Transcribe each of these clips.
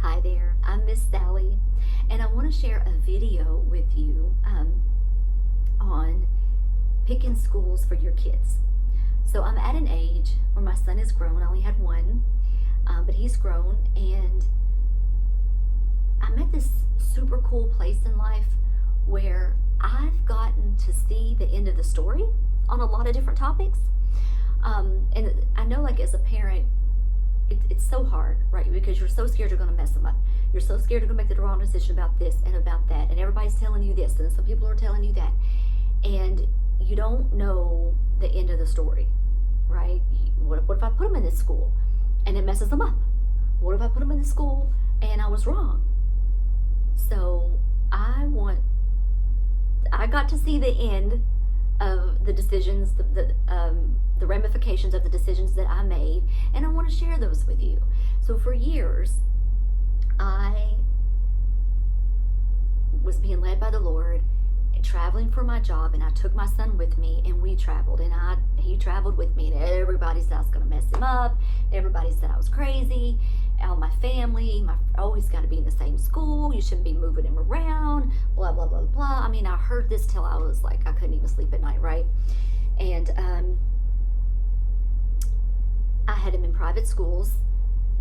Hi there, I'm Miss Sally, and I want to share a video with you on picking schools for your kids. So I'm at an age where my son is grown. I only had one, but he's grown, and I'm at this super cool place in life where I've gotten to see the end of the story on a lot of different topics. And I know, like, as a parent, it's so hard, right? Because you're so scared you're going to mess them up. You're so scared you're going to make the wrong decision about this and about that. And everybody's telling you this, and some people are telling you that. And you don't know the end of the story, right? What if I put them in this school and it messes them up? What if I put them in this school and I was wrong? So I got to see the end of the decisions, the ramifications of the decisions that I made, and I want to share those with you. So for years, I was being led by the Lord, traveling for my job, and I took my son with me, and we traveled, and he traveled with me, and everybody said I was going to mess him up. Everybody said I was crazy. All my family, always got to be in the same school. You shouldn't be moving him around. Blah blah blah blah. I mean, I heard this till I was like, I couldn't even sleep at night, right? And I had him in private schools.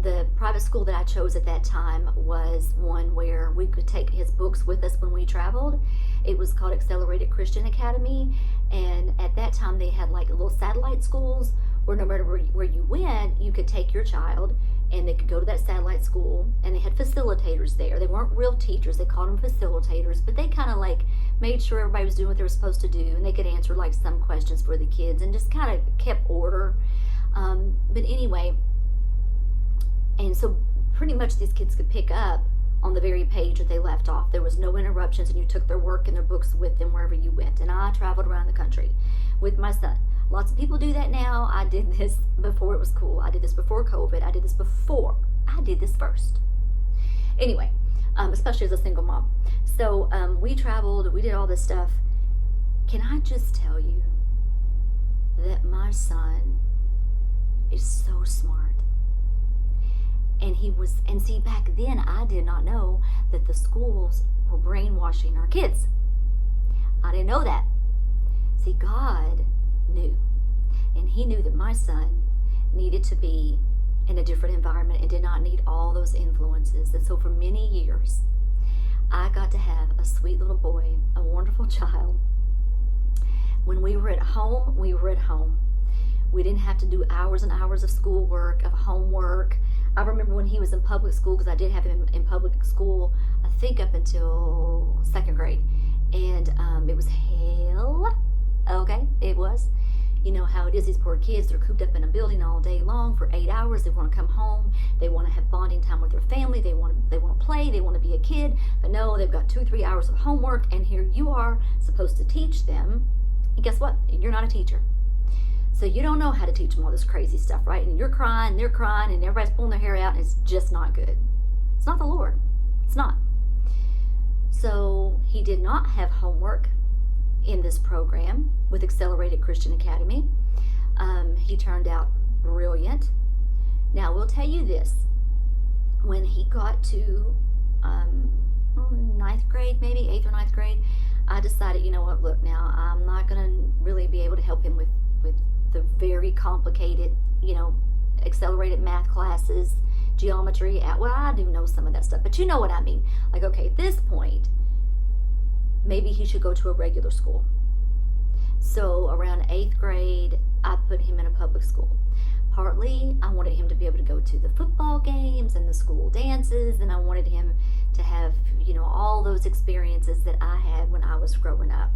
The private school that I chose at that time was one where we could take his books with us when we traveled. It was called Accelerated Christian Academy, and at that time they had like little satellite schools where no matter where you went, you could take your child and they could go to that satellite school, and they had facilitators there. They weren't real teachers, they called them facilitators, but they kind of like made sure everybody was doing what they were supposed to do, and they could answer like some questions for the kids and just kind of kept order. But anyway, and so pretty much these kids could pick up on the very page that they left off. There was no interruptions, and you took their work and their books with them wherever you went. And I traveled around the country with my son. Lots of people do that now. I did this before it was cool. I did this before COVID. I did this first. Anyway, especially as a single mom. So we traveled, we did all this stuff. Can I just tell you that my son is so smart? And see, back then I did not know that the schools were brainwashing our kids. I didn't know that. See, God knew. And he knew that my son needed to be in a different environment and did not need all those influences. And so for many years, I got to have a sweet little boy, a wonderful child. When we were at home, we were at home. We didn't have to do hours and hours of schoolwork, of homework. I remember when he was in public school, because I did have him in public school, I think up until second grade. And it was hell. Okay, it was. You know how it is, these poor kids, they're cooped up in a building all day long for 8 hours. They want to come home. They want to have bonding time with their family. They want to play. They want to be a kid. But no, they've got 2-3 hours of homework, and here you are supposed to teach them. And guess what? You're not a teacher. So you don't know how to teach them all this crazy stuff, right? And you're crying, they're crying, and everybody's pulling their hair out, and it's just not good. It's not the Lord. It's not. So he did not have homework in this program with Accelerated Christian Academy. He turned out brilliant. Now, we'll tell you this. When he got to ninth grade, maybe 8th or 9th grade, I decided, you know what, look, now I'm not going to really be able to help him with the very complicated, accelerated math classes, geometry. Well, I do know some of that stuff, but you know what I mean. Like, okay, at this point, maybe he should go to a regular school. So around 8th grade, I put him in a public school. Partly, I wanted him to be able to go to the football games and the school dances, and I wanted him to have, all those experiences that I had when I was growing up.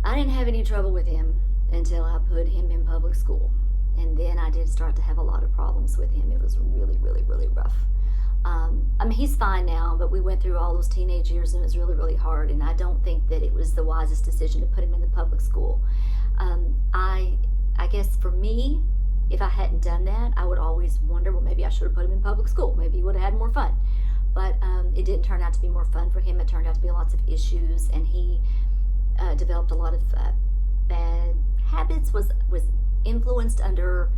I didn't have any trouble with him until I put him in public school. And then I did start to have a lot of problems with him. It was really, really, really rough. He's fine now, but we went through all those teenage years, and it was really, really hard. And I don't think that it was the wisest decision to put him in the public school. I guess for me, if I hadn't done that, I would always wonder, well, maybe I should have put him in public school. Maybe he would have had more fun. But it didn't turn out to be more fun for him. It turned out to be lots of issues, and he developed a lot of bad habits, was influenced under,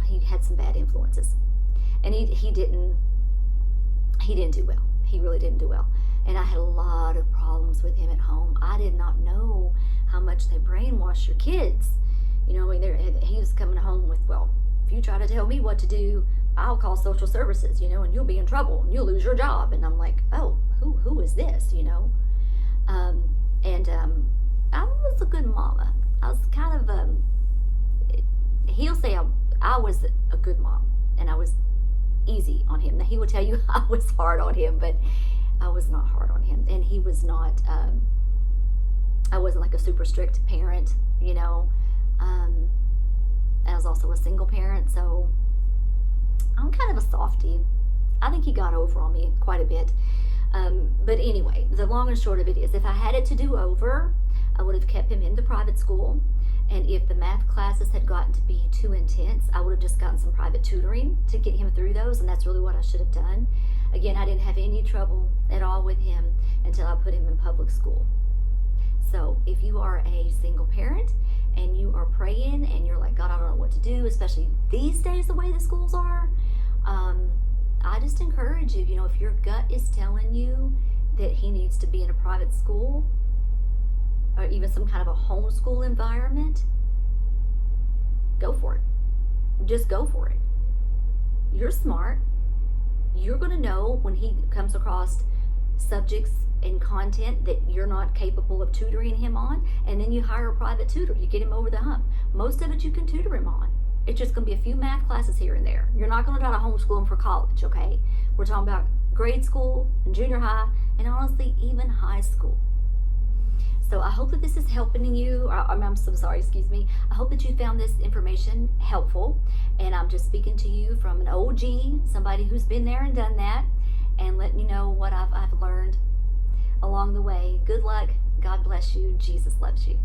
he had some bad influences. And he didn't do well. He really didn't do well. And I had a lot of problems with him at home. I did not know how much they brainwash your kids. You know, I mean, he was coming home with, well, if you try to tell me what to do, I'll call social services, you know, and you'll be in trouble and you'll lose your job. And I'm like, oh, who is this, you know? I was a good mama. I was kind of, he'll say I was a good mom and I was easy on him. Now, he would tell you I was hard on him, but I was not hard on him. And he was not, I wasn't like a super strict parent, you know. I was also a single parent, so I'm kind of a softie. I think he got over on me quite a bit. But anyway, the long and short of it is, if I had it to do over, I would have kept him in the private school. And if the math classes had gotten to be too intense, I would have just gotten some private tutoring to get him through those. And that's really what I should have done. Again, I didn't have any trouble at all with him until I put him in public school. So if you are a single parent and you are praying and you're like, God, I don't know what to do, especially these days, the way the schools are, I just encourage you, you know, if your gut is telling you that he needs to be in a private school or even some kind of a homeschool environment, go for it. Just go for it. You're smart. You're going to know when he comes across subjects and content that you're not capable of tutoring him on, and then you hire a private tutor. You get him over the hump. Most of it you can tutor him on. It's just going to be a few math classes here and there. You're not going to try to homeschool him for college, okay? We're talking about grade school and junior high, and honestly, even high school. So I hope that this is helping you. I'm so sorry, excuse me. I hope that you found this information helpful. And I'm just speaking to you from an OG, somebody who's been there and done that, and letting you know what I've learned along the way. Good luck. God bless you. Jesus loves you.